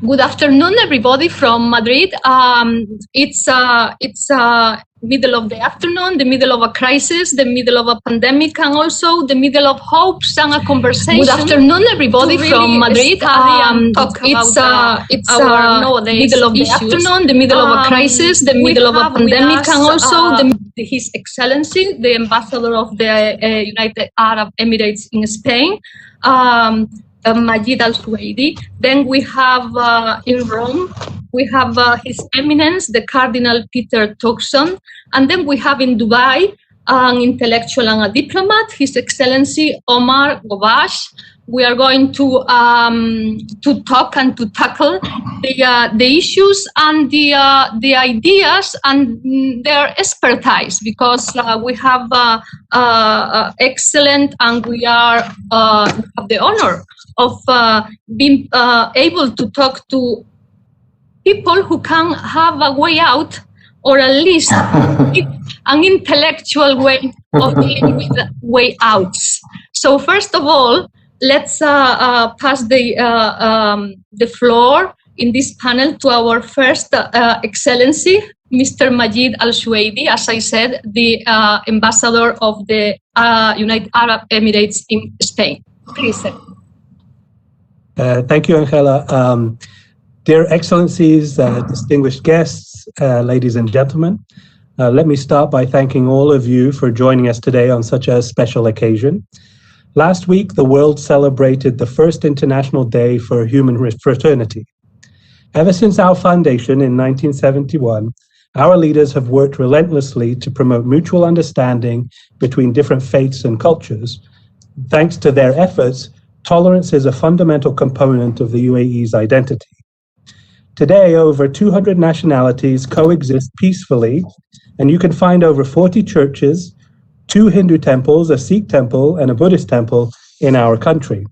Good afternoon, everybody from Madrid. It's middle of the afternoon, the middle of a crisis, the middle of a pandemic, and also the middle of hopes and a conversation. Good afternoon, everybody from Madrid. It's nowadays middle of the afternoon, the middle of a crisis, the middle of a pandemic, and also His Excellency, the Ambassador of the United Arab Emirates in Spain. Majid Al Suwaidi. Then we have in Rome, we have His Eminence, the Cardinal Turkson. And then we have in Dubai an intellectual and a diplomat, His Excellency Omar Ghobash. We are going to talk and to tackle the issues and the ideas and their expertise, because we have excellent, and we have the honor of being able to talk to people who can have a way out, or at least an intellectual way of dealing with way outs. So first of all, let's pass the floor in this panel to our first Excellency, Mr. Majid Al Suwaidi, as I said, the Ambassador of the United Arab Emirates in Spain. Please, sir. Thank you, Angela. Dear Excellencies, distinguished guests, ladies and gentlemen, let me start by thanking all of you for joining us today on such a special occasion. Last week, the world celebrated the first International Day for Human Fraternity. Ever since our foundation in 1971, our leaders have worked relentlessly to promote mutual understanding between different faiths and cultures. Thanks to their efforts, tolerance is a fundamental component of the UAE's identity. Today, over 200 nationalities coexist peacefully, and you can find over 40 churches, 2 Hindu temples, a Sikh temple, and a Buddhist temple in our country.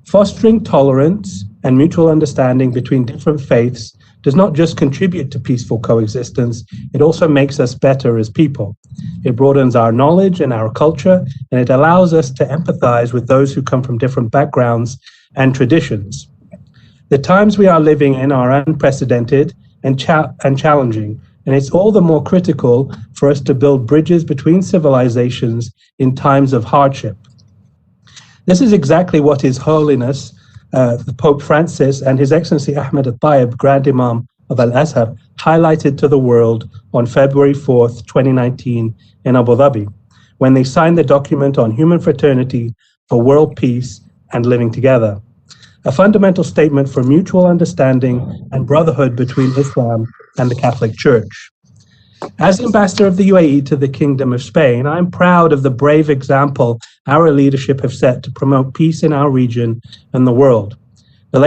Fostering tolerance and mutual understanding between different faiths does not just contribute to peaceful coexistence, it also makes us better as people. It broadens our knowledge and our culture, and it allows us to empathize with those who come from different backgrounds and traditions. The times we are living in are unprecedented and challenging, and it's all the more critical for us to build bridges between civilizations in times of hardship. This is exactly what His Holiness, the Pope Francis, and His Excellency Ahmed Al-Tayyib, Grand Imam of Al-Azhar, highlighted to the world on February 4th, 2019 in Abu Dhabi, when they signed the document on human fraternity for world peace and living together, a fundamental statement for mutual understanding and brotherhood between Islam and the Catholic Church. As Ambassador of the UAE to the Kingdom of Spain, I'm proud of the brave example our leadership have set to promote peace in our region and the world. The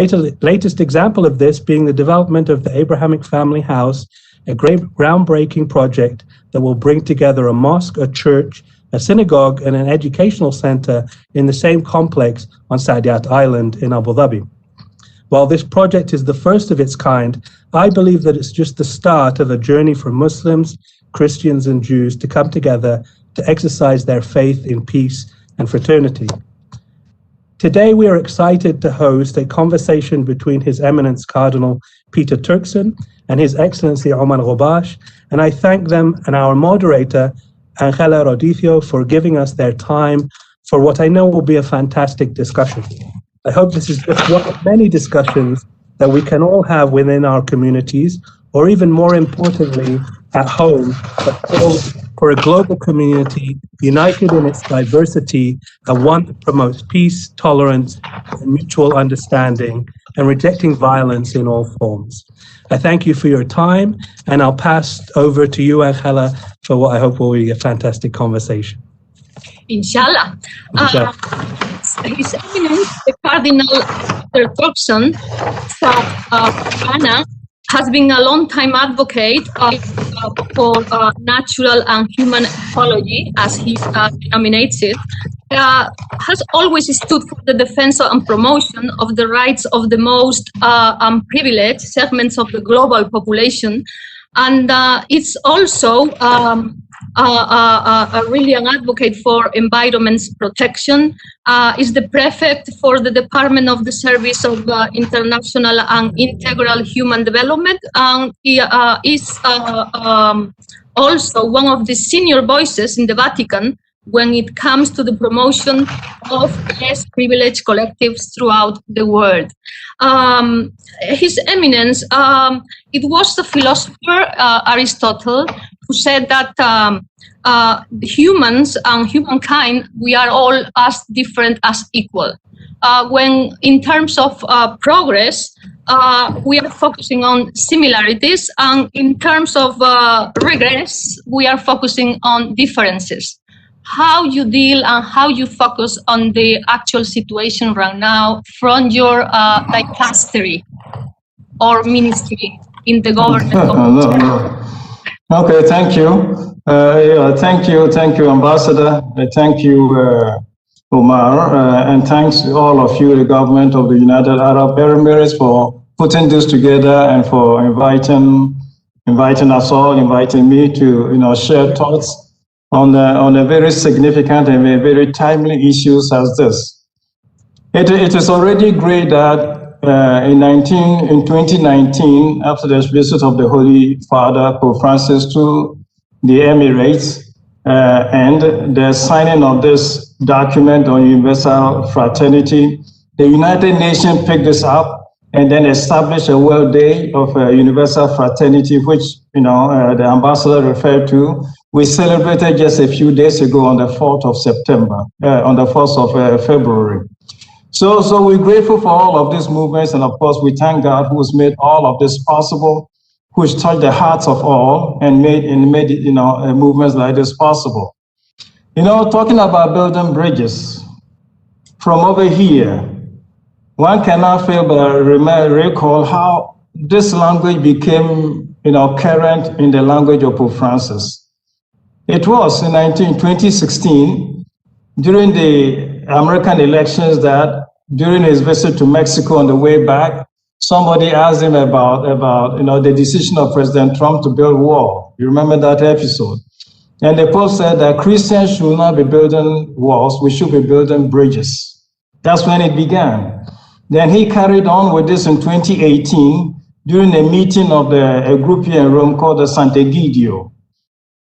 latest example of this being the development of the Abrahamic Family House, a great groundbreaking project that will bring together a mosque, a church, a synagogue, and an educational center in the same complex on Saadiyat Island in Abu Dhabi. While this project is the first of its kind, I believe that it's just the start of a journey for Muslims, Christians, and Jews to come together to exercise their faith in peace and fraternity. Today, we are excited to host a conversation between His Eminence Cardinal Peter Turkson and His Excellency Omar Ghobash, and I thank them and our moderator, Angela Rodicio, for giving us their time for what I know will be a fantastic discussion. I hope this is just one of many discussions that we can all have within our communities, or even more importantly, at home, but for a global community united in its diversity, and one that promotes peace, tolerance, and mutual understanding, and rejecting violence in all forms. I thank you for your time, and I'll pass over to you, Angela, for what I hope will be a fantastic conversation. Inshallah. His Eminence, the Cardinal Turkson from Ghana, has been a long-time advocate for natural and human ecology, as he denominates it, has always stood for the defense and promotion of the rights of the most unprivileged segments of the global population. And it's also really an advocate for environment protection, is the Prefect for the Department of the Service of International and Integral Human Development, and he is also one of the senior voices in the Vatican when it comes to the promotion of less privileged collectives throughout the world. His Eminence, it was the philosopher Aristotle who said that humans and humankind, we are all as different as equal. When in terms of progress, we are focusing on similarities, and in terms of regress, we are focusing on differences. How you deal and how you focus on the actual situation right now from your dicastery or ministry in the government of Okay, thank you. Thank you, Ambassador. Thank you, Omar, and thanks to all of you, the government of the United Arab Emirates, for putting this together and for inviting us all, inviting me to share thoughts on a very significant and a very timely issues as this. It is already great that in 2019, after the visit of the Holy Father, Pope Francis, to the Emirates, and the signing of this document on universal fraternity, the United Nations picked this up and then established a World Day of Universal Fraternity, which the ambassador referred to. We celebrated just a few days ago on the 4th of September, on the 1st of February. So we're grateful for all of these movements, and of course we thank God who has made all of this possible, who has touched the hearts of all and made movements like this possible. Talking about building bridges, from over here, one cannot fail but recall how this language became current in the language of Pope Francis. It was in 2016, during the American elections, that during his visit to Mexico on the way back, somebody asked him about the decision of President Trump to build a wall. You remember that episode? And the Pope said that Christians should not be building walls, we should be building bridges. That's when it began. Then he carried on with this in 2018 during a meeting of a group here in Rome called the Sant'Egidio.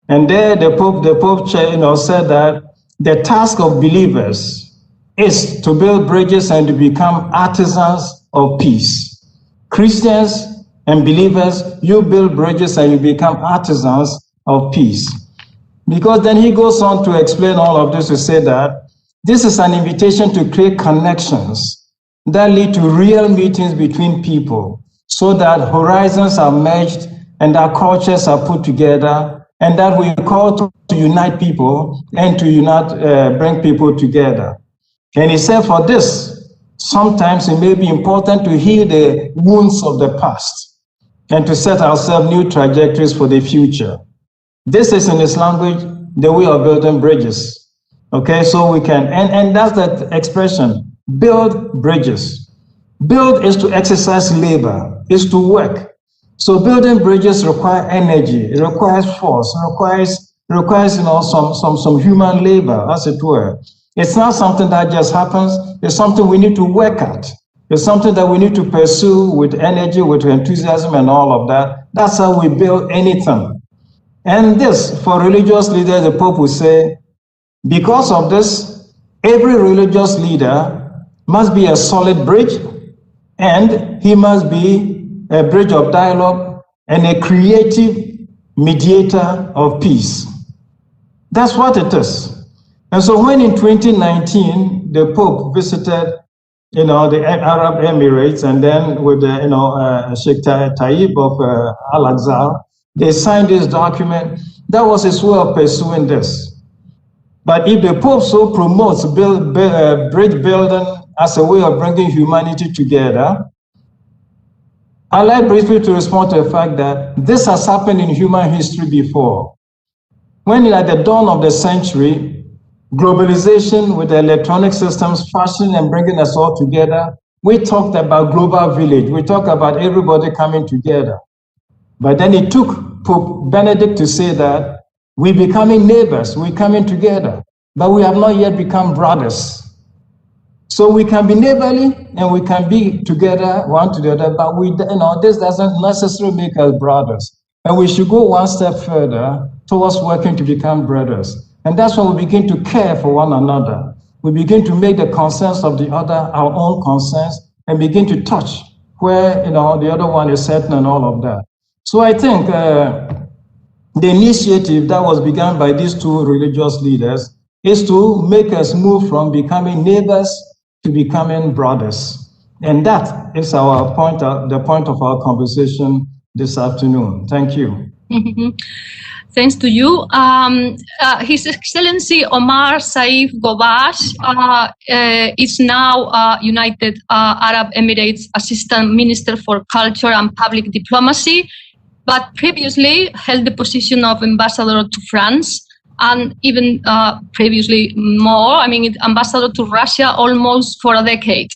And there the Pope said that the task of believers is to build bridges and to become artisans of peace. Christians and believers, you build bridges and you become artisans of peace. Because then he goes on to explain all of this to say that this is an invitation to create connections that lead to real meetings between people so that horizons are merged and that cultures are put together, and that we call to unite people and to bring people together. And he said for this, sometimes it may be important to heal the wounds of the past and to set ourselves new trajectories for the future. This is in his language, the way of building bridges. Okay, so we can, and that's that expression, build bridges. Build is to exercise labor, is to work. So building bridges require energy, it requires force, it requires some human labor, as it were. It's not something that just happens, it's something we need to work at. It's something that we need to pursue with energy, with enthusiasm and all of that. That's how we build anything. And this, for religious leaders, the Pope will say, because of this, every religious leader must be a solid bridge, and he must be a bridge of dialogue and a creative mediator of peace. That's what it is. And so when in 2019, the Pope visited, the Arab Emirates, and then with Sheikh Tayyip of Al-Aqsa, they signed this document. That was his way of pursuing this. But if the Pope so promotes bridge building as a way of bringing humanity together, I'd like briefly to respond to the fact that this has happened in human history before. When at the dawn of the century, globalization with the electronic systems fashioning and bringing us all together, we talked about global village. We talked about everybody coming together. But then it took Pope Benedict to say that We're becoming neighbors, we're coming together, but we have not yet become brothers. So we can be neighborly and we can be together, one to the other, but this doesn't necessarily make us brothers. And we should go one step further towards working to become brothers. And that's when we begin to care for one another. We begin to make the concerns of the other our own concerns and begin to touch where the other one is certain and all of that. So I think the initiative that was begun by these two religious leaders is to make us move from becoming neighbors to becoming brothers. And that is our point, the point of our conversation this afternoon. Thank you. Thanks to you. His Excellency Omar Saif Ghobash is now United Arab Emirates Assistant Minister for Culture and Public Diplomacy, but previously held the position of Ambassador to France, and even previously more, Ambassador to Russia almost for a decade.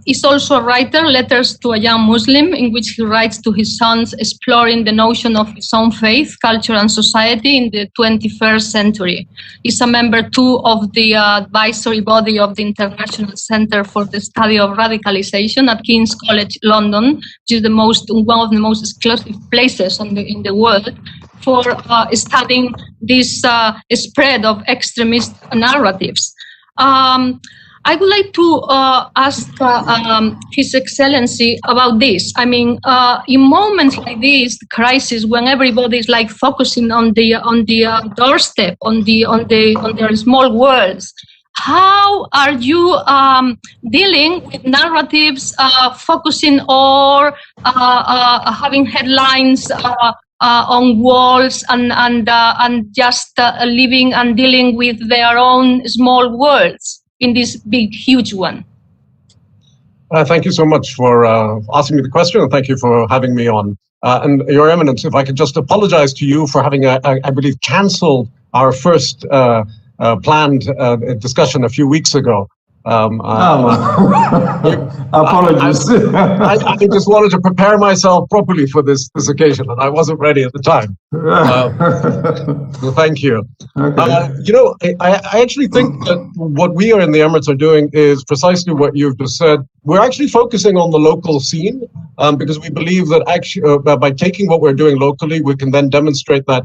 He's also a writer, Letters to a Young Muslim, in which he writes to his sons exploring the notion of his own faith, culture and society in the 21st century. He's a member too of the advisory body of the International Center for the Study of Radicalization at King's College London, which is one of the most exclusive places in the world for studying this spread of extremist narratives. I would like to ask His Excellency about this. In moments like this, the crisis, when everybody is like focusing on the doorstep, on their small worlds, how are you dealing with narratives focusing or having headlines on walls and just living and dealing with their own small worlds in this big, huge one? Thank you so much for asking me the question, and thank you for having me on. And Your Eminence, if I could just apologize to you for having, I believe, canceled our first planned discussion a few weeks ago. Apologies. I just wanted to prepare myself properly for this occasion, and I wasn't ready at the time. Thank you. Okay. I actually think that what we are in the Emirates are doing is precisely what you've just said. We're actually focusing on the local scene because we believe that actually by taking what we're doing locally, we can then demonstrate that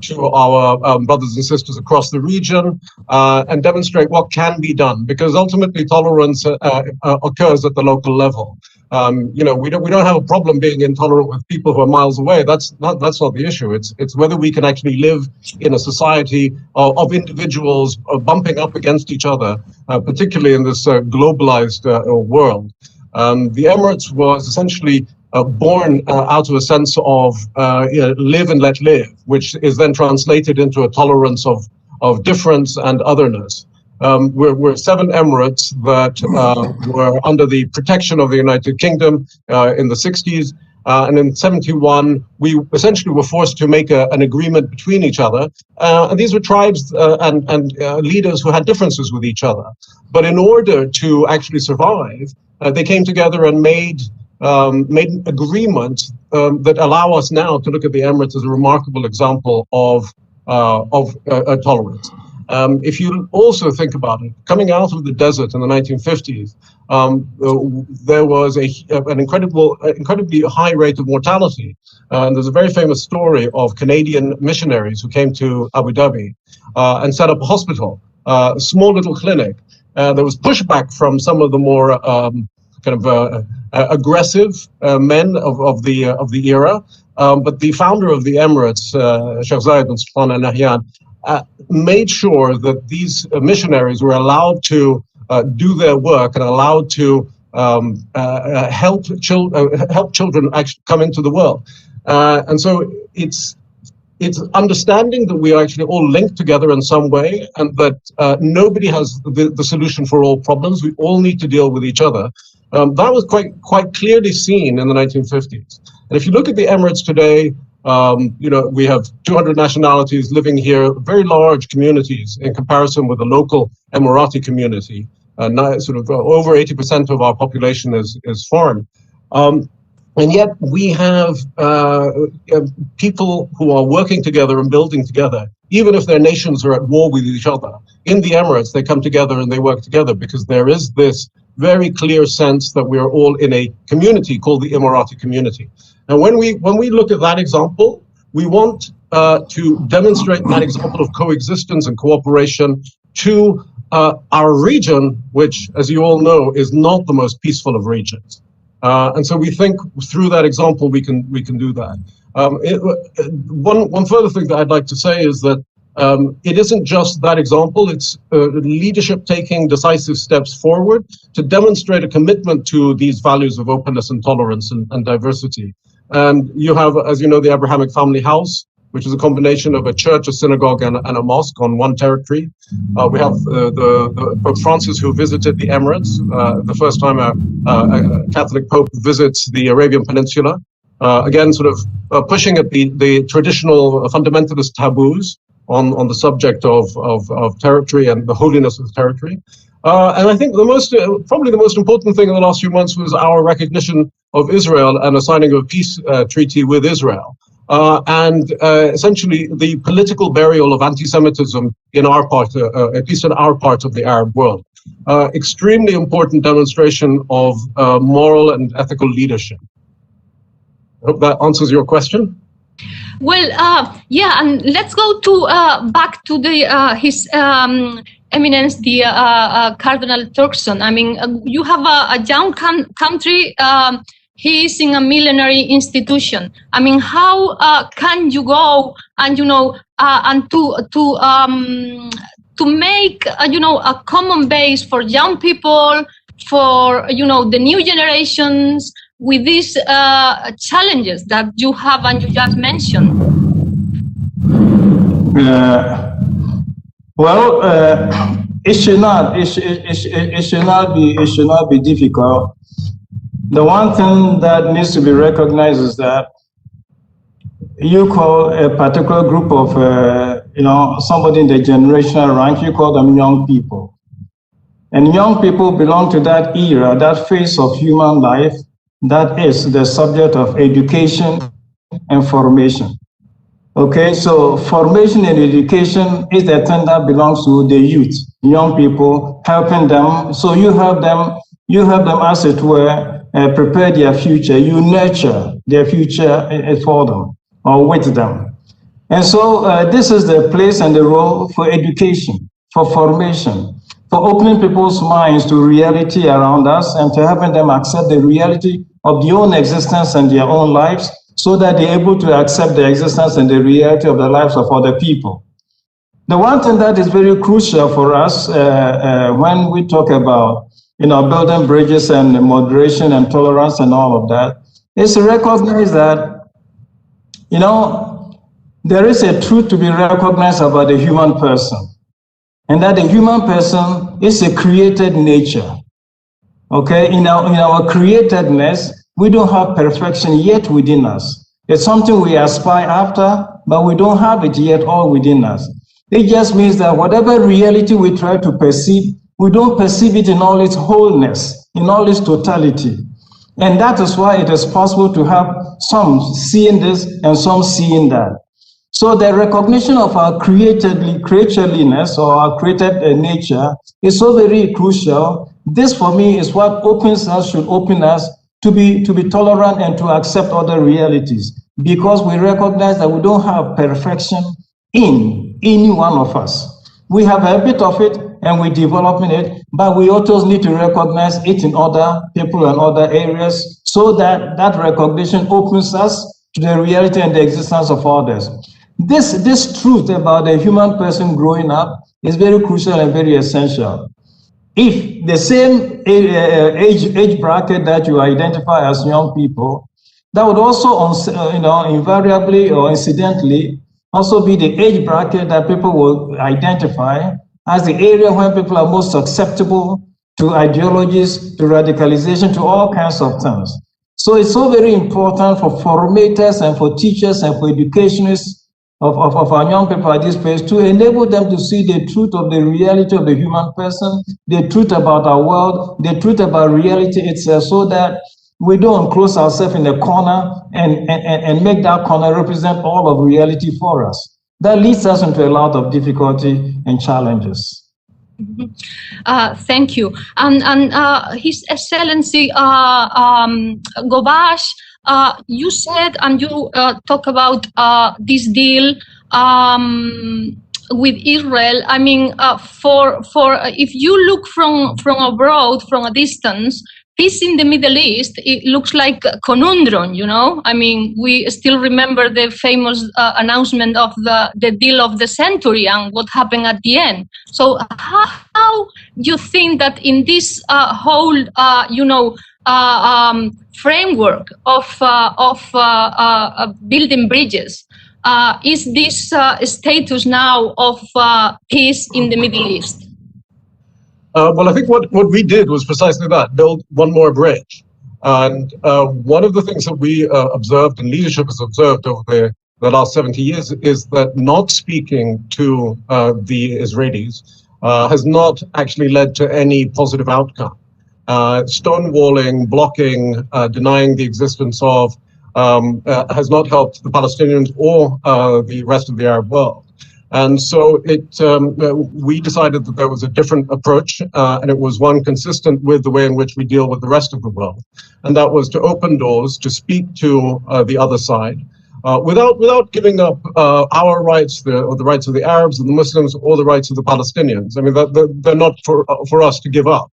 to our brothers and sisters across the region and demonstrate what can be done, because ultimately tolerance occurs at the local level. We don't have a problem being intolerant with people who are miles away. That's not the issue. It's whether we can actually live in a society of individuals bumping up against each other, particularly in this globalized world. The Emirates was essentially born out of a sense of live and let live, which is then translated into a tolerance of difference and otherness. We're 7 Emirates that were under the protection of the United Kingdom in the 60s. And in 71, we essentially were forced to make an agreement between each other. And these were tribes and leaders who had differences with each other. But in order to actually survive, they came together and made an agreement that allow us now to look at the Emirates as a remarkable example of tolerance. If you also think about it, coming out of the desert in the 1950s, there was an incredibly high rate of mortality. And there's a very famous story of Canadian missionaries who came to Abu Dhabi and set up a hospital, a small little clinic. There was pushback from some of the more aggressive men of the era, but the founder of the Emirates, Sheikh Zayed bin Sultan Al Nahyan, made sure that these missionaries were allowed to do their work and allowed to help children actually come into the world. And so it's understanding that we are actually all linked together in some way, and that nobody has the solution for all problems. We all need to deal with each other. That was quite clearly seen in the 1950s. And if you look at the Emirates today, we have 200 nationalities living here, very large communities in comparison with the local Emirati community. Over 80% of our population is foreign. And yet we have people who are working together and building together, even if their nations are at war with each other. In the Emirates, they come together and they work together because there is this very clear sense that we are all in a community called the Emirati community. And when we look at that example, we want to demonstrate that example of coexistence and cooperation to our region, which, as you all know, is not the most peaceful of regions. And so we think through that example we can do that. One further thing that I'd like to say is that it isn't just that example, it's leadership taking decisive steps forward to demonstrate a commitment to these values of openness and tolerance and diversity. And you have, as you know, the Abrahamic Family House, which is a combination of a church, a synagogue, and a mosque on one territory. We have the Pope Francis, who visited the Emirates, the first time a Catholic Pope visits the Arabian Peninsula. Again, sort of pushing at the traditional fundamentalist taboos on the subject of territory and the holiness of the territory. And I think probably the most important thing in the last few months was our recognition of Israel and a signing of a peace treaty with Israel. And essentially the political burial of anti-Semitism in our part, at least in our part of the Arab world. Extremely important demonstration of moral and ethical leadership. I hope that answers your question. Well, yeah, and let's go to back to the his Eminence, the Cardinal Turkson. I mean, you have a young country. He is in a millenary institution. I mean, how can you go and and to make a common base for young people, for the new generations with these challenges that you have and you just mentioned? It should not be difficult. The one thing that needs to be recognized is that you call a particular group of, somebody in the generational rank, you call them young people. And young people belong to that era, that phase of human life, that is the subject of education and formation. Okay, so formation and education is the thing that belongs to the youth, young people, helping them. So you have them as it were, prepare their future. You nurture their future for them or with them. And so this is the place and the role for education, for formation, for opening people's minds to reality around us and to helping them accept the reality of their own existence and their own lives so that they're able to accept the existence and the reality of the lives of other people. The one thing that is very crucial for us when we talk about building bridges and moderation and tolerance and all of that, is to recognize that, there is a truth to be recognized about the human person, and that the human person is a created nature. Okay, in our createdness, we don't have perfection yet within us. It's something we aspire after, but we don't have it yet all within us. It just means that whatever reality we try to perceive, we don't perceive it in all its wholeness, in all its totality. And that is why it is possible to have some seeing this and some seeing that. So the recognition of our creatureliness or our created nature is so very crucial. This for me is what should open us to be tolerant and to accept other realities, because we recognize that we don't have perfection in any one of us. We have a bit of it and we're developing it, but we also need to recognize it in other people and other areas so that that recognition opens us to the reality and the existence of others. This truth about the human person growing up is very crucial and very essential. If the same age bracket that you identify as young people, that would also, invariably or incidentally, also be the age bracket that people will identify as the area where people are most susceptible to ideologies, to radicalization, to all kinds of things. So it's so very important for formators and for teachers and for educationists of our young people at this place to enable them to see the truth of the reality of the human person, the truth about our world, the truth about reality itself, so that we don't close ourselves in a corner and make that corner represent all of reality for us. That leads us into a lot of difficulty and challenges. Thank you. And His Excellency Ghobash, you said, and you talk about this deal with Israel. I mean, for if you look from abroad, from a distance, peace in the Middle East, it looks like a conundrum, you know? I mean, we still remember the famous announcement of the deal of the century and what happened at the end. So how do you think that in this whole, framework of building bridges, is this status now of peace in the Middle East? Well, I think what we did was precisely that, build one more bridge. And one of the things that we observed and leadership has observed over the last 70 years is that not speaking to the Israelis has not actually led to any positive outcome. Stonewalling, blocking, denying the existence of has not helped the Palestinians or the rest of the Arab world. And so we decided that there was a different approach, and it was one consistent with the way in which we deal with the rest of the world. And that was to open doors, to speak to the other side, without giving up our rights, or the rights of the Arabs and the Muslims, or the rights of the Palestinians. I mean, they're not for us to give up,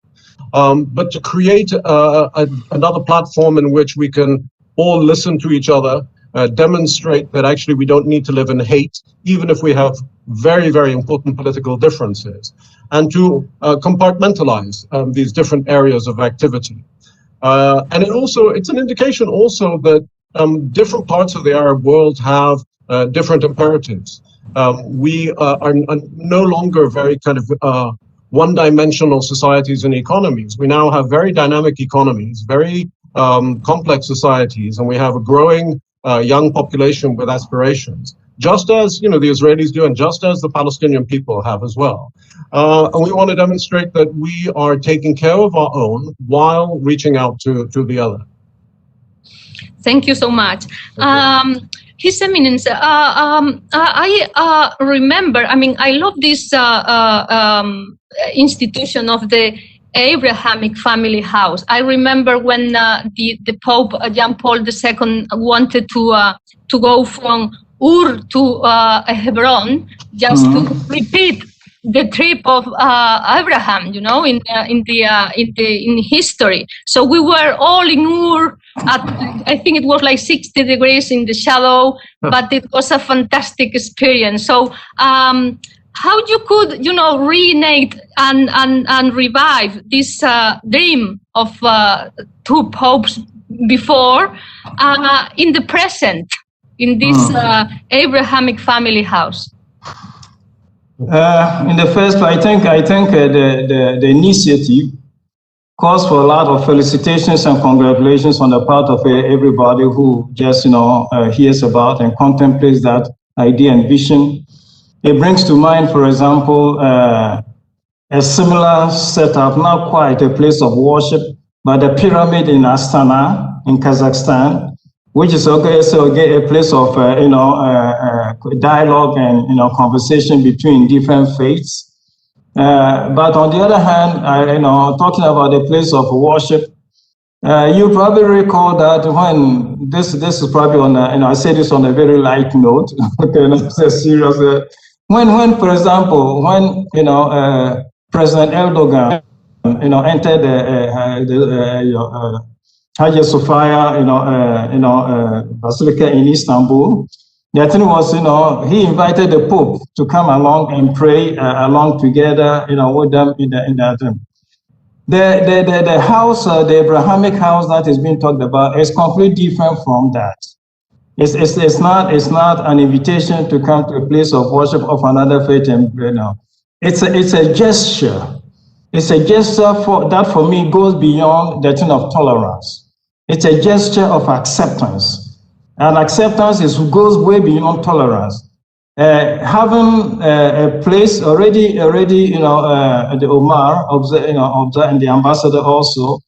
but to create another platform in which we can all listen to each other, demonstrate that actually we don't need to live in hate, even if we have very, very important political differences, and to compartmentalize these different areas of activity. And it's an indication also that different parts of the Arab world have different imperatives. We are no longer very kind of one-dimensional societies and economies. We now have very dynamic economies, very complex societies, and we have a growing young population with aspirations, just as the Israelis do, and just as the Palestinian people have as well. And we want to demonstrate that we are taking care of our own while reaching out to the other. Thank you so much. His Eminence, I remember, I mean, I love this institution of the Abrahamic family house. I remember when the Pope John Paul II wanted to go from Ur to Hebron, just to repeat the trip of Abraham, in history. So we were all in Ur. I think it was like 60 degrees in the shadow, but it was a fantastic experience. So how you could, reignite and revive this dream of two popes before in the present, in this Abrahamic family house? In the first, I think the initiative calls for a lot of felicitations and congratulations on the part of everybody who just hears about and contemplates that idea and vision. It brings to mind, for example, a similar setup, not quite a place of worship, but a pyramid in Astana, in Kazakhstan, which is also a place of dialogue and conversation between different faiths. But on the other hand, talking about a place of worship, you probably recall that when this is probably on I say this on a very light note, serious. When for example, when President Erdogan entered the Hagia Sophia Basilica in Istanbul, the thing was he invited the Pope to come along and pray along together with them in that room. The house, the Abrahamic house that is being talked about is completely different from that. It's not an invitation to come to a place of worship of another faith, and it's a gesture. It's a gesture that for me goes beyond the thing of tolerance. It's a gesture of acceptance, and acceptance goes way beyond tolerance. Having a place already, the Omar, and the ambassador also,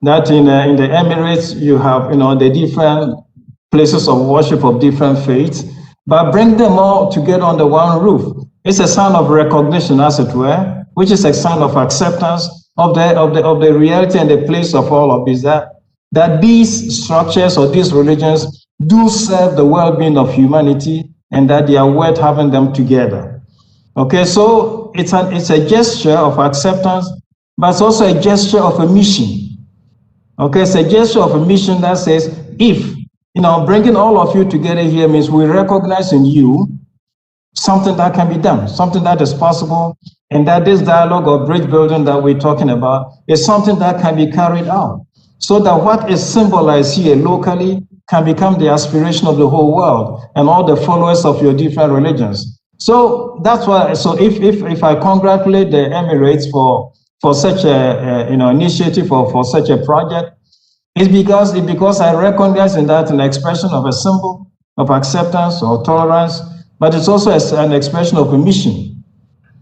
that in the Emirates, you have, the different places of worship of different faiths, but bring them all together under one roof. It's a sign of recognition, as it were, which is a sign of acceptance of the reality and the place of all of this, that these structures or these religions do serve the well-being of humanity and that they are worth having them together. Okay, so it's a gesture of acceptance, but it's also a gesture of a mission. Okay, it's a gesture of a mission that says, if, bringing all of you together here means we recognize in you something that can be done, something that is possible, and that this dialogue or bridge building that we're talking about is something that can be carried out, so that what is symbolized here locally can become the aspiration of the whole world and all the followers of your different religions. So that's why, so if I congratulate the Emirates for such a initiative or for such a project, it's because I recognize in that an expression of a symbol of acceptance or tolerance, but it's also an expression of a mission.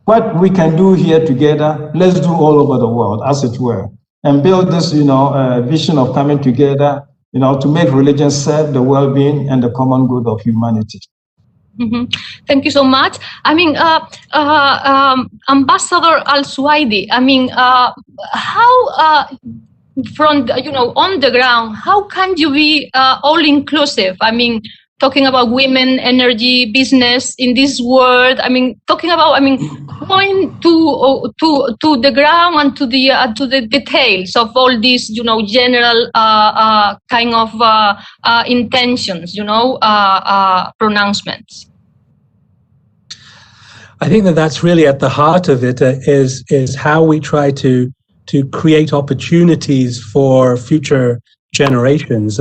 What we can do here together, let's do all over the world, as it were, and build this, vision of coming together, to make religion serve the well-being and the common good of humanity. Mm-hmm. Thank you so much. I mean, Ambassador Al Suwaidi, I mean, how, from, on the ground, how can you be all-inclusive? I mean, talking about women, energy, business in this world. I mean, talking about, going to the ground and to the details of all these, general kind of intentions, pronouncements. I think that's really at the heart of it, is how we try to create opportunities for future generations.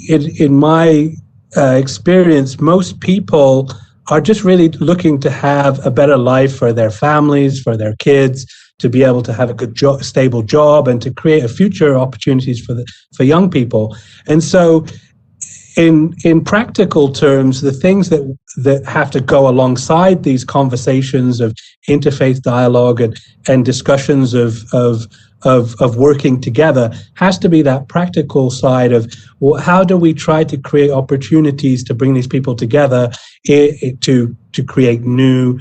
In my experience, most people are just really looking to have a better life for their families, for their kids, to be able to have a good job, stable job, and to create a future opportunities for young people. And so, in practical terms, the things that have to go alongside these conversations of interfaith dialogue and discussions of working together has to be that practical side of, well, how do we try to create opportunities to bring these people together to create new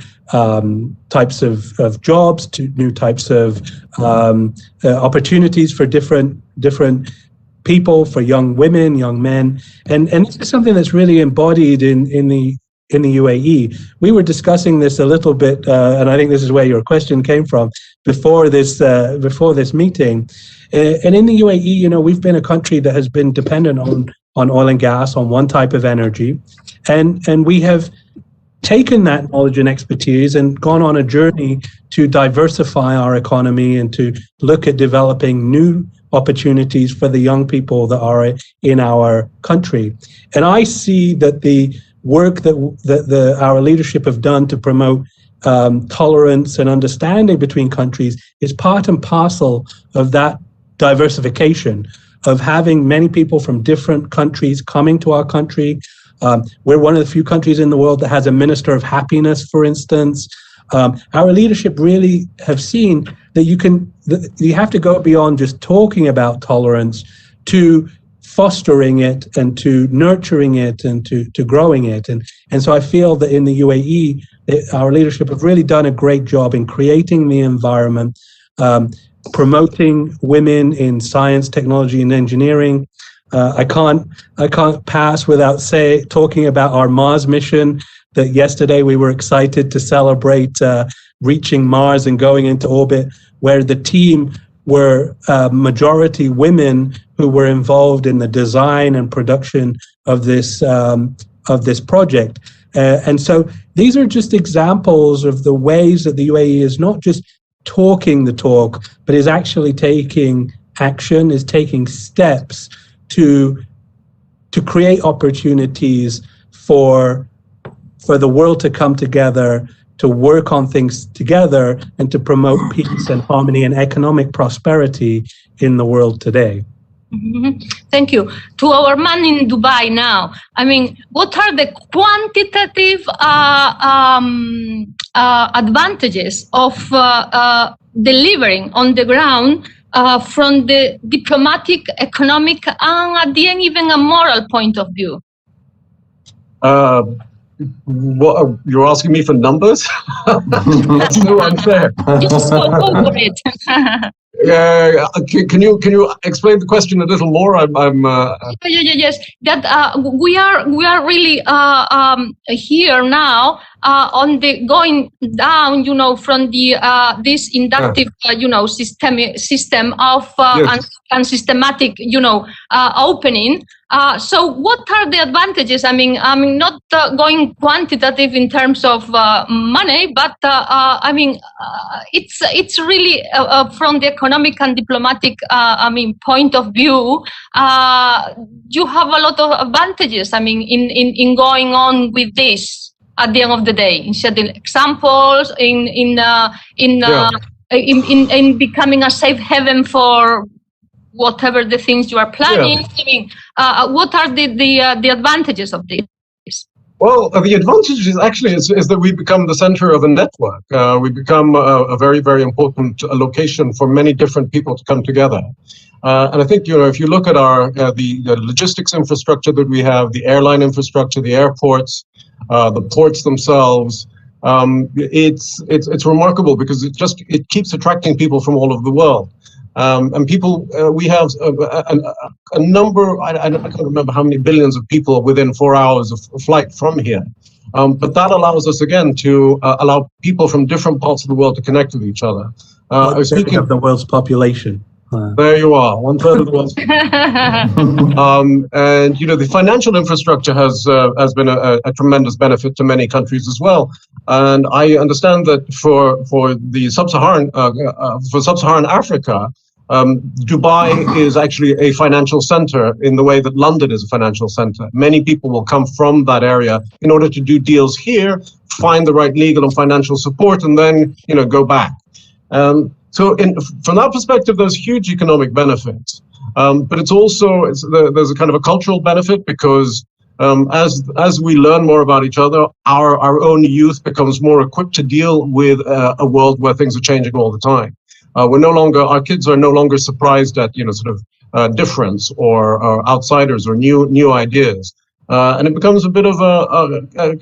types of jobs, to new types of opportunities for different people, for young women, young men, and this is something that's really embodied in the UAE. We were discussing this a little bit, and I think this is where your question came from before this meeting. And in the UAE, we've been a country that has been dependent on oil and gas, on one type of energy, and we have taken that knowledge and expertise and gone on a journey to diversify our economy and to look at developing new opportunities for the young people that are in our country. And I see that the work that our leadership have done to promote tolerance and understanding between countries is part and parcel of that diversification, of having many people from different countries coming to our country. We're one of the few countries in the world that has a minister of happiness, for instance. Our leadership really have seen that you have to go beyond just talking about tolerance to fostering it and to nurturing it and to growing it. And so I feel that in the UAE, our leadership have really done a great job in creating the environment, promoting women in science, technology, and engineering. I can't pass without talking about our Mars mission, that yesterday we were excited to celebrate reaching Mars and going into orbit, where the team were majority women who were involved in the design and production of this project. And so these are just examples of the ways that the UAE is not just talking the talk, but is actually taking action, is taking steps to create opportunities for the world to come together, to work on things together, and to promote peace and harmony and economic prosperity in the world today. Mm-hmm. Thank you. To our man in Dubai now, I mean, what are the quantitative advantages of delivering on the ground from the diplomatic, economic, and at the end even a moral point of view? What, you're asking me for numbers? That's so unfair. Just go for it. Can you explain the question a little more? Yes. That we are really here now on the going down, from the this inductive, system of Yes. and systematic, opening. So what are the advantages? I mean, not going quantitative in terms of money, but it's really from the economic and diplomatic, point of view. You have a lot of advantages. I mean, in going on with this at the end of the day, in setting examples, in becoming a safe haven for whatever the things you are planning. Yeah. I mean, what are the advantages of this? Well, the advantage is actually is that we become the center of a network. We become a very, very important location for many different people to come together. And I think, if you look at our the logistics infrastructure that we have, the airline infrastructure, the airports, the ports themselves, it's remarkable because it keeps attracting people from all over the world. And people, we have a number, I can't remember how many billions of people within 4 hours of flight from here. But that allows us, again, to allow people from different parts of the world to connect with each other. I was speaking of the world's population. There you are, 1/3 of the world's and the financial infrastructure has been a tremendous benefit to many countries as well. And I understand that for the sub-Saharan Africa, Dubai is actually a financial center in the way that London is a financial center. Many people will come from that area in order to do deals here, find the right legal and financial support, and then go back. So from that perspective, there's huge economic benefits. But it's also there's a kind of a cultural benefit because as we learn more about each other, our own youth becomes more equipped to deal with a world where things are changing all the time. Our kids are no longer surprised at difference or outsiders or new ideas. And it becomes a bit of a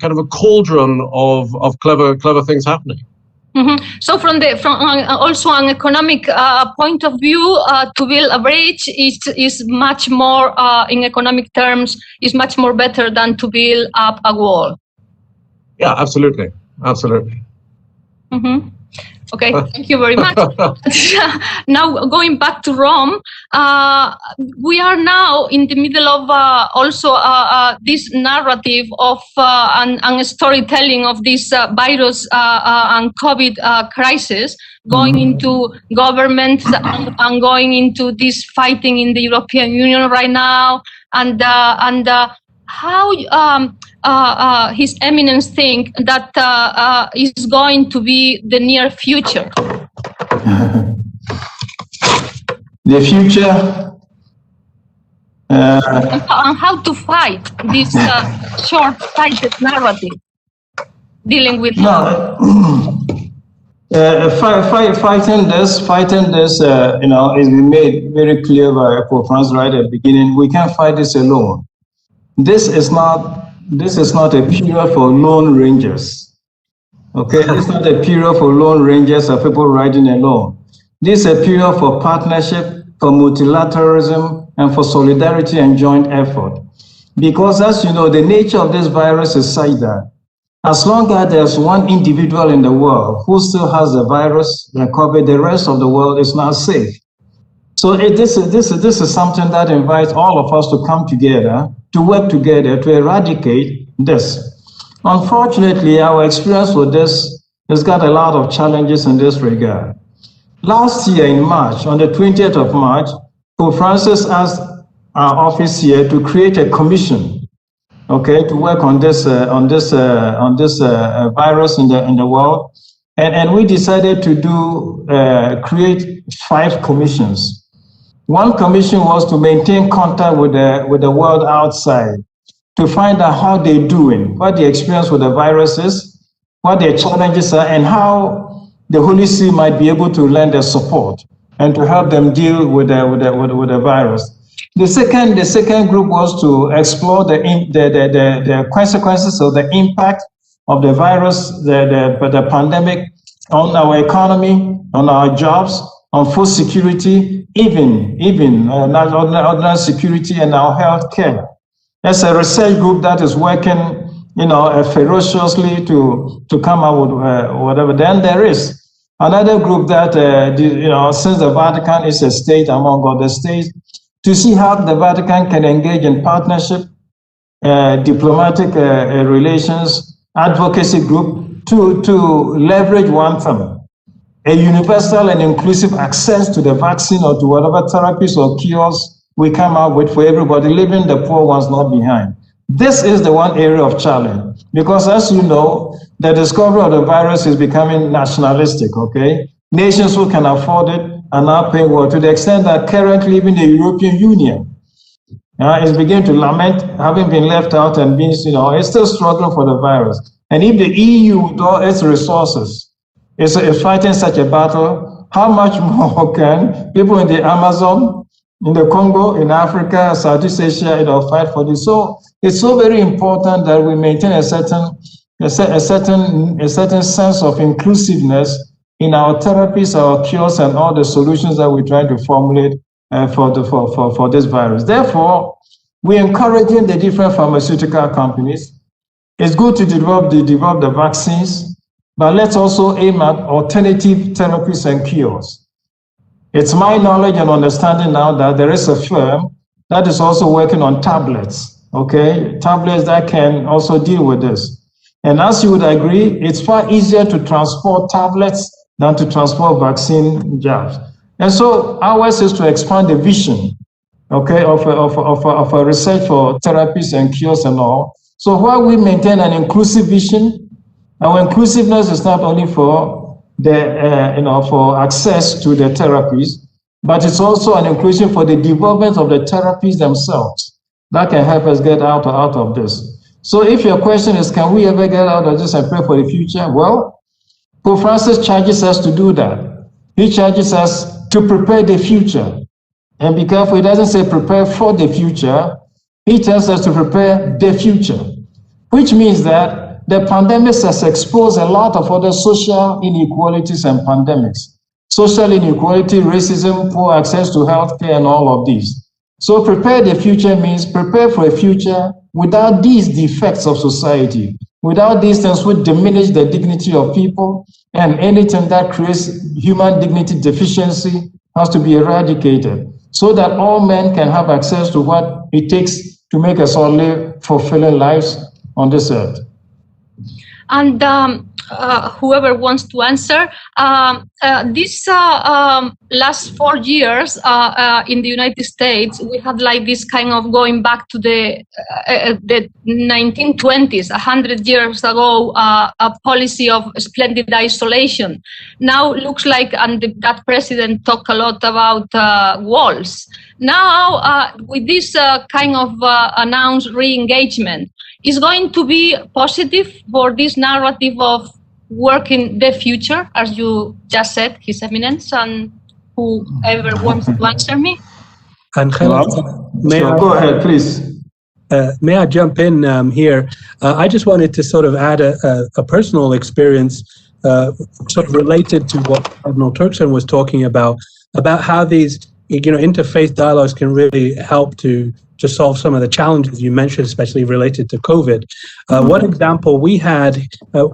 kind of a cauldron of clever things happening. Mm-hmm. So from also an economic point of view, to build a bridge is much more in economic terms is much more better than to build up a wall. Yeah, absolutely. Mm-hmm. Okay, thank you very much. Now going back to Rome, we are now in the middle of also this narrative of and storytelling of this virus and COVID crisis, going into governments and going into this fighting in the European Union right now, and how His Eminence think that is going to be the near future? The future. And how to fight this short-sighted narrative dealing with fighting this, is made very clear by Pope Francis right at the beginning. We can't fight this alone. This is not a period for lone rangers. Okay, it's not a period for lone rangers or people riding alone. This is a period for partnership, for multilateralism, and for solidarity and joint effort. Because as you know, the nature of this virus is such that as long as there's one individual in the world who still has the virus, the COVID, the rest of the world is not safe. So this is something that invites all of us to come together, to work together to eradicate this. Unfortunately, our experience with this has got a lot of challenges in this regard. Last year in March, on the 20th of March, Pope Francis asked our office here to create a commission, okay, to work on this virus in the world, and we decided to create 5 commissions. One commission was to maintain contact with the world outside, to find out how they're doing, what the experience with the virus is, what their challenges are, and how the Holy See might be able to lend their support. and to help them deal with the virus. The second group was to explore the consequences of the impact of the virus, the pandemic on our economy, on our jobs, on food security, even national security and our health care. There's a research group that is working, ferociously to come up with whatever. Then there is another group that, since the Vatican is a state among other states, to see how the Vatican can engage in partnership, diplomatic relations, advocacy group to leverage one thing, a universal and inclusive access to the vaccine or to whatever therapies or cures we come up with for everybody, leaving the poor ones not behind. This is the one area of challenge, because as you know, the discovery of the virus is becoming nationalistic, okay? Nations who can afford it are now paying well, to the extent that currently even the European Union is beginning to lament having been left out and being, it's still struggling for the virus. And if the EU, with all its resources, is fighting such a battle, how much more can people in the Amazon, in the Congo, in Africa, Southeast Asia, fight for this? So it's so very important that we maintain a certain sense of inclusiveness in our therapies, our cures, and all the solutions that we're trying to formulate for this virus. Therefore, we're encouraging the different pharmaceutical companies. It's good to develop the vaccines, but let's also aim at alternative therapies and cures. It's my knowledge and understanding now that there is a firm that is also working on tablets, okay? Tablets that can also deal with this. And as you would agree, it's far easier to transport tablets than to transport vaccine jabs. And so ours is to expand the vision, okay, of a research for therapies and cures and all. So while we maintain an inclusive vision, our inclusiveness is not only for for access to the therapies, but it's also an inclusion for the development of the therapies themselves that can help us get out of this. So if your question is, can we ever get out of this and pray for the future? Well, Pope Francis charges us to do that. He charges us to prepare the future. And be careful, he doesn't say prepare for the future. He tells us to prepare the future, which means that the pandemic has exposed a lot of other social inequalities and pandemics. Social inequality, racism, poor access to healthcare, and all of these. So prepare the future means prepare for a future without these defects of society, without these things which diminish the dignity of people, and anything that creates human dignity deficiency has to be eradicated so that all men can have access to what it takes to make us all live fulfilling lives on this earth. And whoever wants to answer, this last 4 years in the United States, we had like this kind of going back to the 1920s, 100 years ago, a policy of splendid isolation. Now looks like, and that president talked a lot about walls. Now, with this kind of announced re-engagement, is going to be positive for this narrative of work in the future, as you just said, His Eminence, and whoever wants to answer me? Angela, go ahead, please. May I jump in here? I just wanted to sort of add a personal experience sort of related to what Cardinal Turkson was talking about how these interfaith dialogues can really help to solve some of the challenges you mentioned, especially related to COVID. One example we had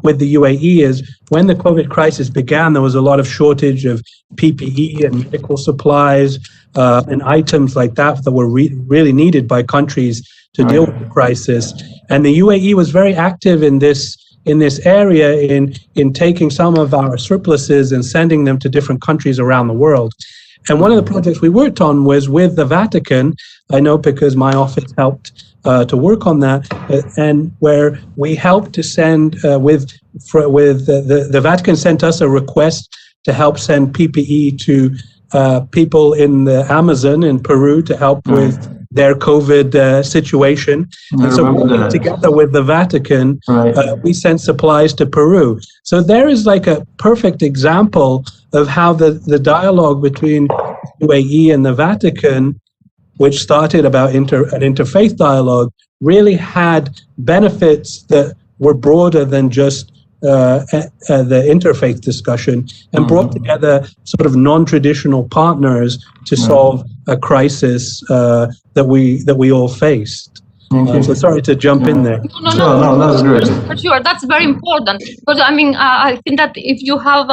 with the UAE is when the COVID crisis began, there was a lot of shortage of PPE and medical supplies and items like that were really needed by countries to deal with the crisis. And the UAE was very active in this area in taking some of our surpluses and sending them to different countries around the world. And one of the projects we worked on was with the Vatican. I know because my office helped to work on that, and where we helped to send the Vatican sent us a request to help send PPE to people in the Amazon in Peru to help with their COVID situation. And so working together with the Vatican, we sent supplies to Peru. So there is like a perfect example of how the dialogue between UAE and the Vatican, which started about an interfaith dialogue, really had benefits that were broader than just the interfaith discussion, and brought together sort of non-traditional partners to solve a crisis that we all faced. So sorry to jump in there. No, that's great. For sure, that's very important, because I mean, I think that if you have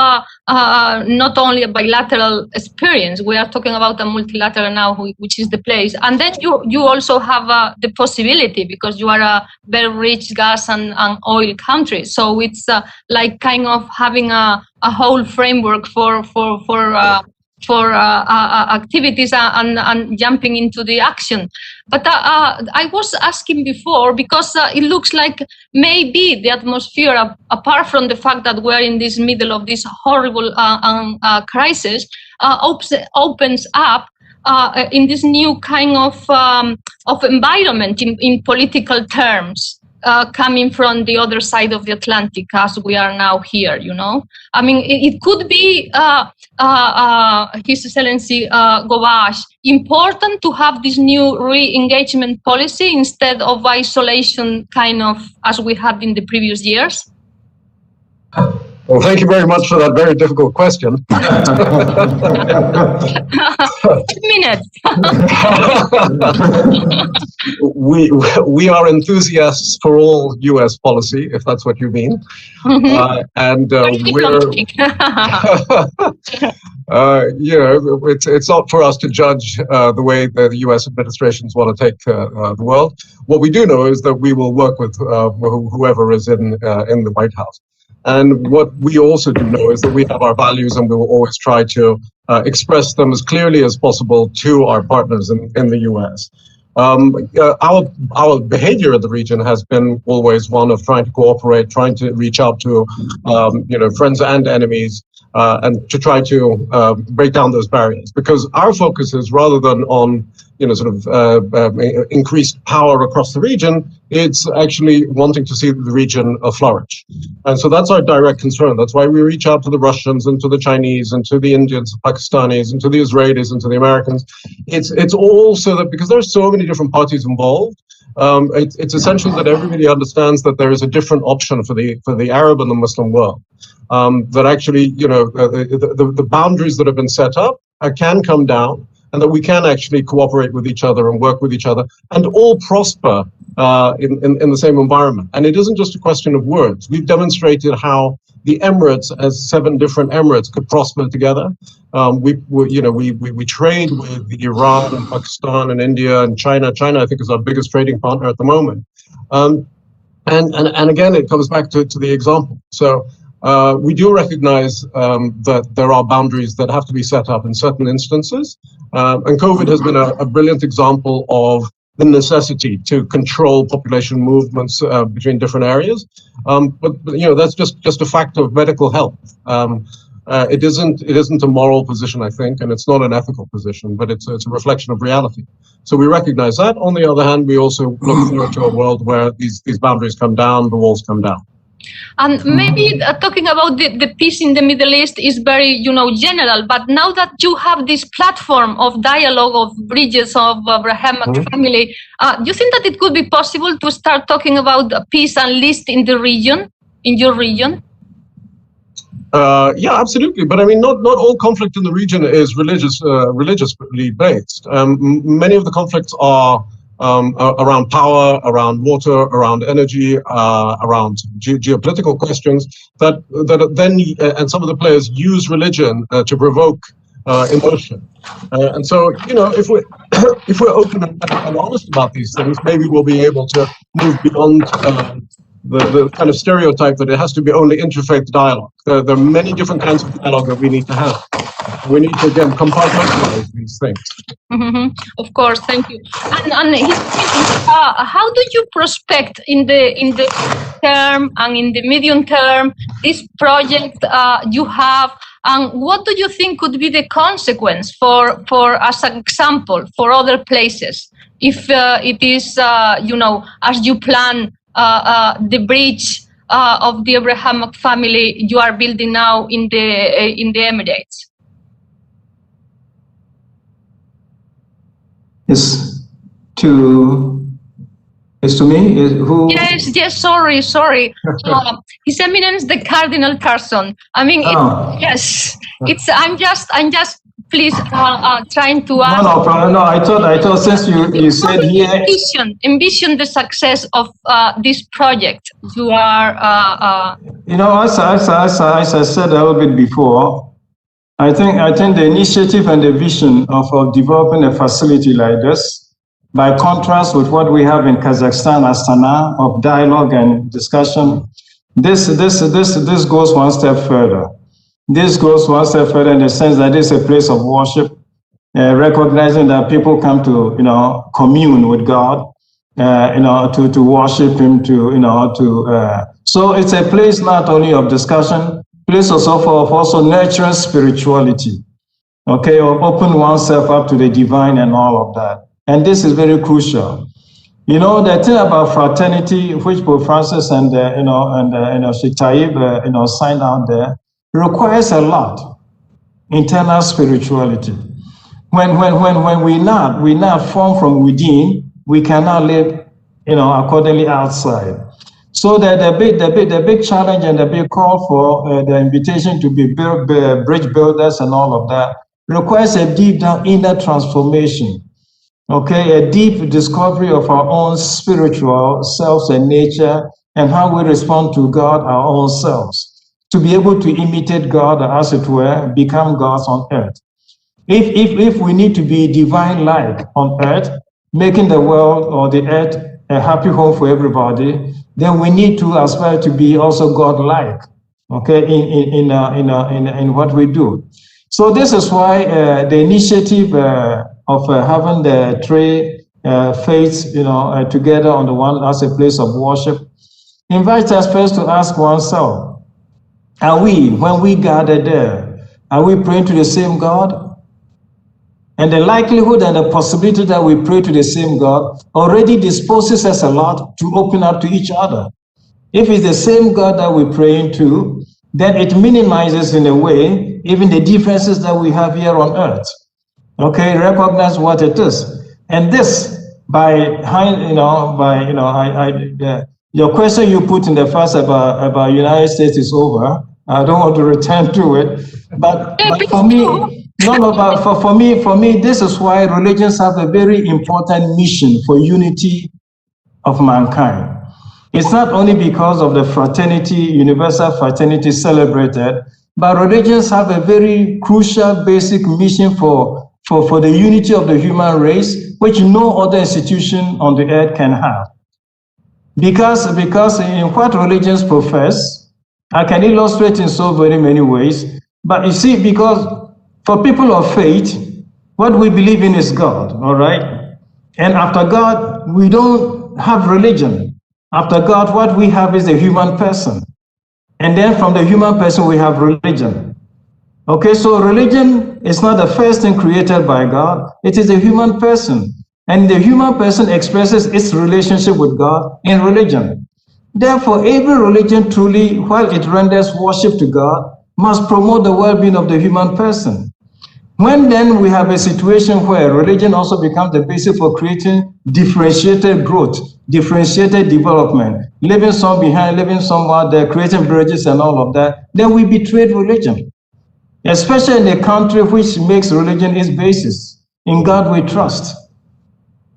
not only a bilateral experience, we are talking about a multilateral now, which is the place, and then you also have the possibility, because you are a very rich gas and oil country, so it's like kind of having a whole framework for activities and jumping into the action. But I was asking before, because it looks like maybe the atmosphere, apart from the fact that we're in this middle of this horrible crisis, opens up in this new kind of environment in political terms. Coming from the other side of the Atlantic, as we are now here, you know. I mean, it could be, His Excellency Ghobash, important to have this new re-engagement policy instead of isolation, kind of as we had in the previous years? Well, thank you very much for that very difficult question. 2 minutes. We are enthusiasts for all U.S. policy, if that's what you mean, and we're it's not for us to judge the way the U.S. administrations want to take the world. What we do know is that we will work with whoever is in the White House. And what we also do know is that we have our values, and we will always try to express them as clearly as possible to our partners in the U.S. Our behavior in the region has been always one of trying to cooperate, trying to reach out to friends and enemies, and to try to break down those barriers. Because our focus is, rather than on increased power across the region, it's actually wanting to see the region flourish. And so that's our direct concern. That's why we reach out to the Russians and to the Chinese and to the Indians, the Pakistanis, and to the Israelis and to the Americans. It's all so that, because there are so many different parties involved, it's essential that everybody understands that there is a different option for the Arab and the Muslim world. That actually, the boundaries that have been set up can come down, and that we can actually cooperate with each other and work with each other and all prosper in the same environment. And it isn't just a question of words. We've demonstrated how the Emirates, as 7 different Emirates, could prosper together. We trade with Iran and Pakistan and India and China. China, I think, is our biggest trading partner at the moment. And again, it comes back to the example. So we do recognize that there are boundaries that have to be set up in certain instances. And COVID has been a brilliant example of the necessity to control population movements between different areas. But that's just a fact of medical health. It isn't a moral position, I think, and it's not an ethical position, but it's a reflection of reality. So we recognize that. On the other hand, we also look forward to a world where these boundaries come down, the walls come down. And maybe talking about the peace in the Middle East is very, general. But now that you have this platform of dialogue, of bridges, of Abrahamic family, do you think that it could be possible to start talking about peace and least in the region, in your region? Yeah, absolutely. But I mean, not all conflict in the region is religiously based. Many of the conflicts are around power, around water, around energy, around geopolitical questions that then, and some of the players use religion to provoke emotion. And so, if we're open and honest about these things, maybe we'll be able to move beyond the kind of stereotype that it has to be only interfaith dialogue. There are many different kinds of dialogue that we need to have. We need to, again, compartmentalize these things. Mm-hmm. Of course, thank you. And how do you prospect in the term and in the medium term this project you have? And what do you think could be the consequence for as an example, for other places, if it is, as you plan the bridge of the Abrahamic family you are building now in the Emirates? It's to me? Who? Yes, sorry. His Eminence the Cardinal Turkson. I mean, yes, I'm just please trying to ask. No, I thought since you said here. Envision the success of this project. You are. As I said a little bit before, I think the initiative and the vision of developing a facility like this, by contrast with what we have in Kazakhstan, Astana, of dialogue and discussion, this goes one step further. This goes one step further in the sense that it's a place of worship, recognizing that people come to commune with God, to worship Him, so it's a place not only of discussion, place also nurturing spirituality, okay, or open oneself up to the divine and all of that. And this is very crucial. The thing about fraternity, which Pope Francis and Sheikh Tayyip, signed out there, requires a lot. Internal spirituality. When we not form from within, we cannot live, accordingly outside. So the big challenge and the big call for the invitation to be bridge builders and all of that requires a deep down inner transformation. Okay, a deep discovery of our own spiritual selves and nature and how we respond to God, our own selves, to be able to imitate God, as it were, become gods on earth. If we need to be divine-like on earth, making the world or the earth a happy home for everybody, then we need to aspire to be also God-like, okay, in what we do. So this is why the initiative of having the three faiths, together on the one as a place of worship, invites us first to ask oneself, when we gather there, are we praying to the same God? And the likelihood and the possibility that we pray to the same God already disposes us a lot to open up to each other. If it's the same God that we're praying to, then it minimizes in a way even the differences that we have here on earth. Okay, recognize what it is. And this, your question you put in the first about United States is over. I don't want to return to it, but for me, for me, this is why religions have a very important mission for unity of mankind. It's not only because of the fraternity, universal fraternity celebrated, but religions have a very crucial basic mission for the unity of the human race, which no other institution on the earth can have. Because in what religions profess, I can illustrate in so very many ways, but you see, because for people of faith, what we believe in is God, all right? And after God, we don't have religion. After God, what we have is a human person. And then from the human person, we have religion. Okay, so religion is not the first thing created by God. It is a human person. And the human person expresses its relationship with God in religion. Therefore, every religion truly, while it renders worship to God, must promote the well-being of the human person. When then we have a situation where religion also becomes the basis for creating differentiated growth, differentiated development, leaving some behind, leaving some out there, creating bridges and all of that, then we betrayed religion. Especially in a country which makes religion its basis. In God we trust.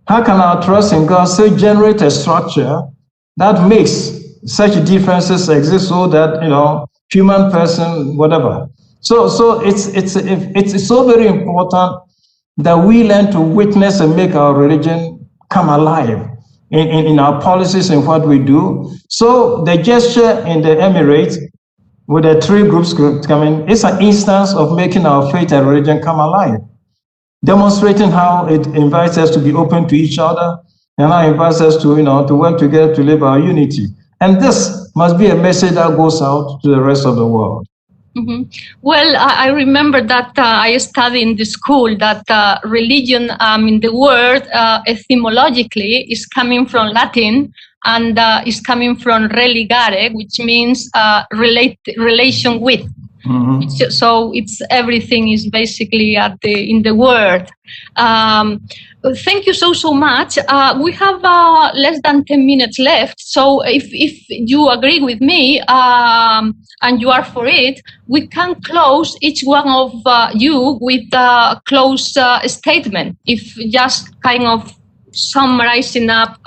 How can our trust in God still generate a structure that makes such differences exist so that, human person, whatever. So it's so very important that we learn to witness and make our religion come alive in our policies and what we do. So the gesture in the Emirates with the three groups coming, it's an instance of making our faith and religion come alive, demonstrating how it invites us to be open to each other and how it invites us to, to work together to live our unity. And this must be a message that goes out to the rest of the world. Well, I remember that I studied in the school that religion in the word etymologically is coming from Latin and is coming from religare, which means relation with. So it's everything is basically in the word. Thank you so much. We have less than 10 minutes left. So if you agree with me and you are for it, we can close each one of you with a close statement. If just kind of summarizing up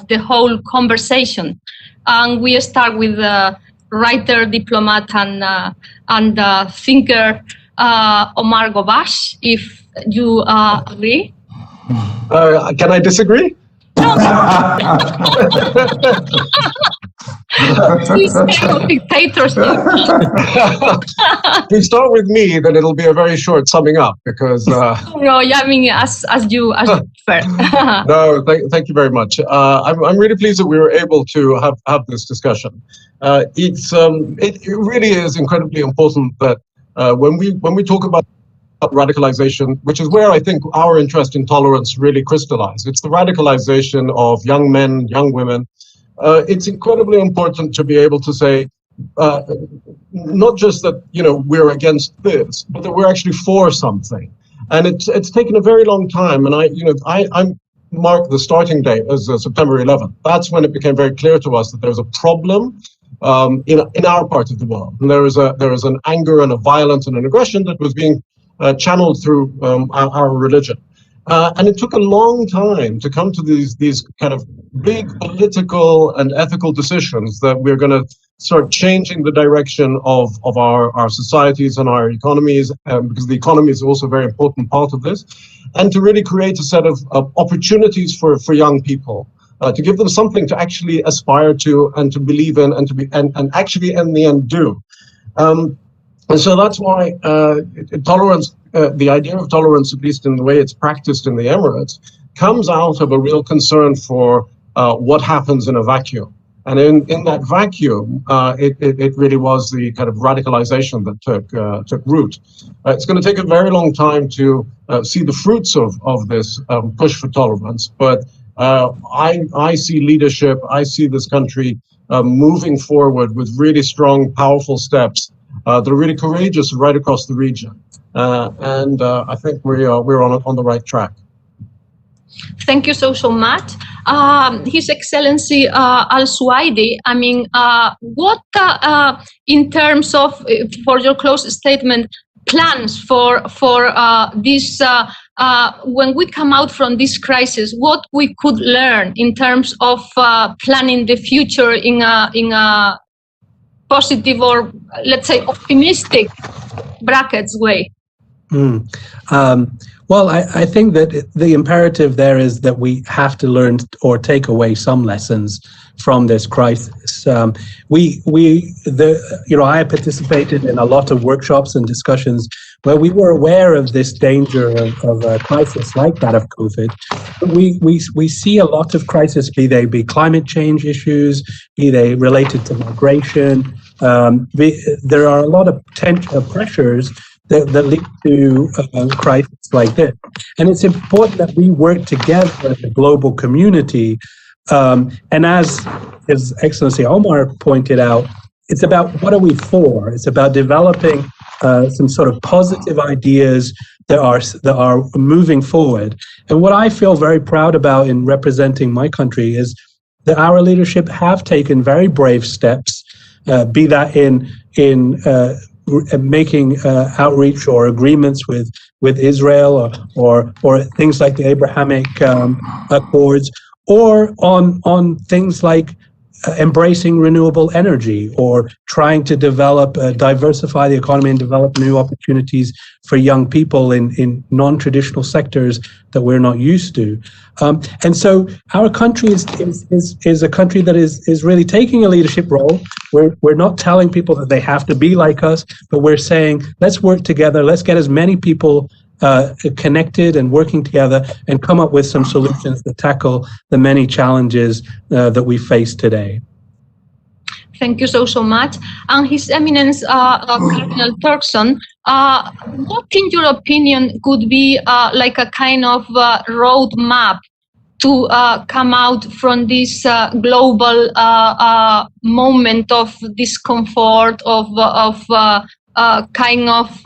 the whole conversation, and we start with the writer, diplomat, and thinker Omar Ghobash, if you agree. Can I disagree? Please kind of dictatorship. If we start with me, then it'll be a very short summing up because. No, yeah, I mean, as you prefer. No, thank you very much. I'm really pleased that we were able to have this discussion. It really is incredibly important that when we talk about radicalization, which is where I think our interest in tolerance really crystallized. It's the radicalization of young men, young women. It's incredibly important to be able to say, not just that we're against this, but that we're actually for something. And it's taken a very long time. And I mark the starting date as September 11th. That's when it became very clear to us that there was a problem in our part of the world. And there was an anger and a violence and an aggression that was being channeled through our religion. And it took a long time to come to these kind of big political and ethical decisions that we're going to start changing the direction of our societies and our economies, because the economy is also a very important part of this, and to really create a set of opportunities for young people, to give them something to actually aspire to and to believe in and actually in the end do. And so that's why tolerance, the idea of tolerance, at least in the way it's practiced in the Emirates, comes out of a real concern for what happens in a vacuum. And in that vacuum, it really was the kind of radicalization that took root. It's going to take a very long time to see the fruits of this push for tolerance. But I see leadership, I see this country moving forward with really strong, powerful steps that are really courageous right across the region. And I think we're on the right track. Thank you so much. His Excellency Al Suwaidi, I mean, what in terms of, for your close statement, plans for this, when we come out from this crisis, what we could learn in terms of planning the future in a positive or, let's say, optimistic brackets way? Well, I think that the imperative there is that we have to learn or take away some lessons from this crisis. I participated in a lot of workshops and discussions where we were aware of this danger of a crisis like that of COVID. We see a lot of crises, be they climate change issues, be they related to migration. There are a lot of pressures that lead to crises like this. And it's important that we work together as a global community. And as His Excellency Omar pointed out, it's about what are we for? It's about developing some sort of positive ideas that are moving forward. And what I feel very proud about in representing my country is that our leadership have taken very brave steps, be that in making outreach or agreements with Israel or things like the Abrahamic Accords, or on things like embracing renewable energy or trying to diversify the economy and develop new opportunities for young people in non-traditional sectors that we're not used to. And so our country is a country that is really taking a leadership role. We're not telling people that they have to be like us, but we're saying, let's work together. Let's get as many people connected and working together and come up with some solutions that tackle the many challenges that we face today. Thank you so much. And His Eminence Cardinal Turkson, what in your opinion could be like a kind of roadmap to come out from this global moment of discomfort, of kind of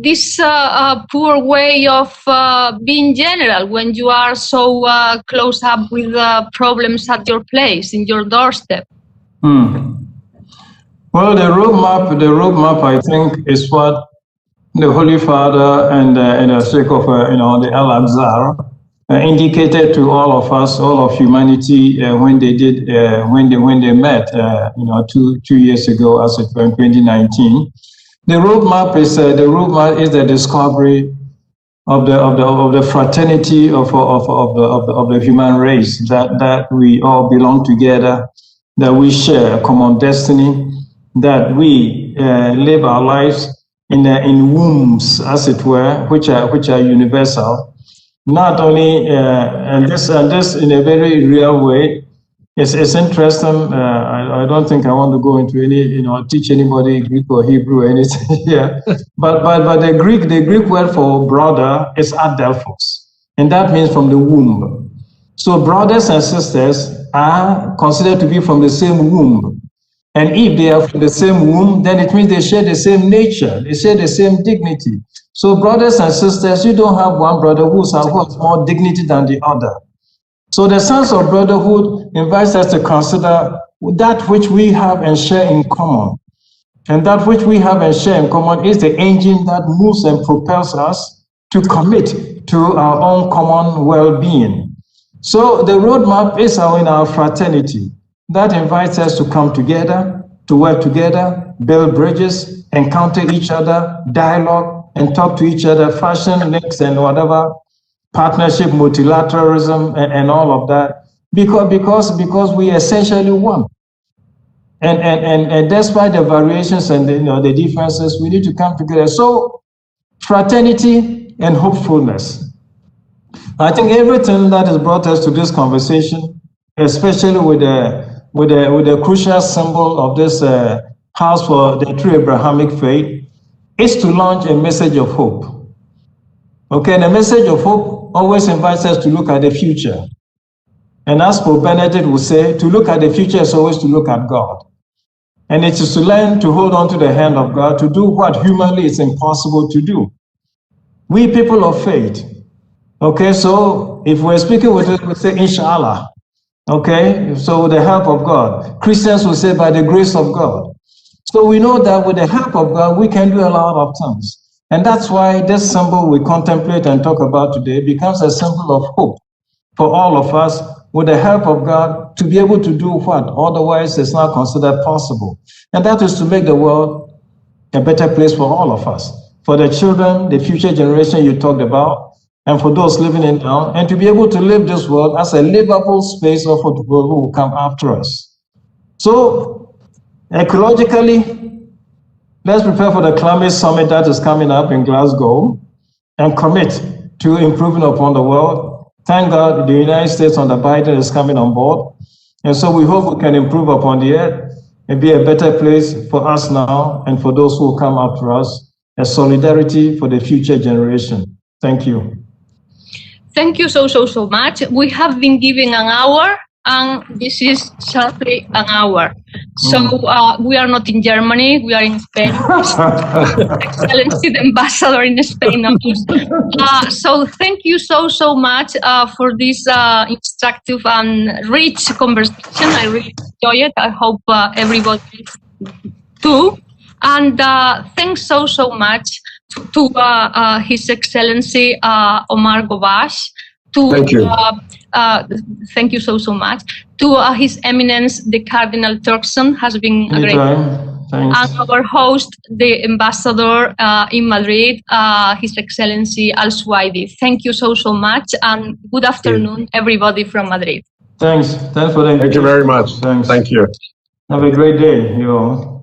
this poor way of being general when you are so close up with problems at your place, in your doorstep? Well, the roadmap, I think, is what the Holy Father and the sake of the Al-Aqsa indicated to all of us, all of humanity, when they did when they met, 2 years ago, as it were in 2019. The roadmap is the discovery of the fraternity of the human race, that we all belong together, that we share a common destiny, that we live our lives in wombs, as it were, which are universal. Not only and this in a very real way. It's interesting. I don't think I want to go into any, teach anybody Greek or Hebrew or anything here. But the Greek word for brother is adelphos, and that means from the womb. So brothers and sisters are considered to be from the same womb. And if they are from the same womb, then it means they share the same nature, they share the same dignity. So brothers and sisters, you don't have one brother who has more dignity than the other. So the sense of brotherhood invites us to consider that which we have and share in common. And that which we have and share in common is the engine that moves and propels us to commit to our own common well-being. So the roadmap is in our fraternity. That invites us to come together, to work together, build bridges, encounter each other, dialogue, and talk to each other, fashion links and whatever, partnership, multilateralism, and all of that, because we essentially one. And despite the variations and the differences, we need to come together. So fraternity and hopefulness. I think everything that has brought us to this conversation, especially with the crucial symbol of this house for the true Abrahamic faith, is to launch a message of hope. Okay, and the message of hope always invites us to look at the future. And as Pope Benedict would say, to look at the future is always to look at God. And it is to learn to hold on to the hand of God, to do what humanly is impossible to do. We people of faith, okay, so if we're speaking with it, we say, Inshallah. Okay, so with the help of God. Christians will say, by the grace of God. So we know that with the help of God, we can do a lot of things. And that's why this symbol we contemplate and talk about today becomes a symbol of hope for all of us, with the help of God, to be able to do what otherwise is not considered possible. And that is to make the world a better place for all of us, for the children, the future generation you talked about, and for those living in now, and to be able to live this world as a livable space for the world who will come after us. So, ecologically, let's prepare for the climate summit that is coming up in Glasgow and commit to improving upon the world. Thank God the United States under Biden is coming on board. And so we hope we can improve upon the earth and be a better place for us now and for those who will come after us, a solidarity for the future generation. Thank you. Thank you so much. We have been given an hour, and this is sharply an hour. So we are not in Germany, we are in Spain. Excellency, the ambassador in Spain. So thank you so much for this instructive and rich conversation. I really enjoy it. I hope everybody too. And thanks so much to His Excellency Omar Ghobash. Thank you. Thank you so much. To His Eminence, the Cardinal Turkson, has been a great. Thanks. And our host, the Ambassador in Madrid, His Excellency Al Suwaidi. Thank you so much, and good afternoon, everybody from Madrid. Thanks for the invitation. Thank you very much. Thanks. Thank you. Have a great day, you all.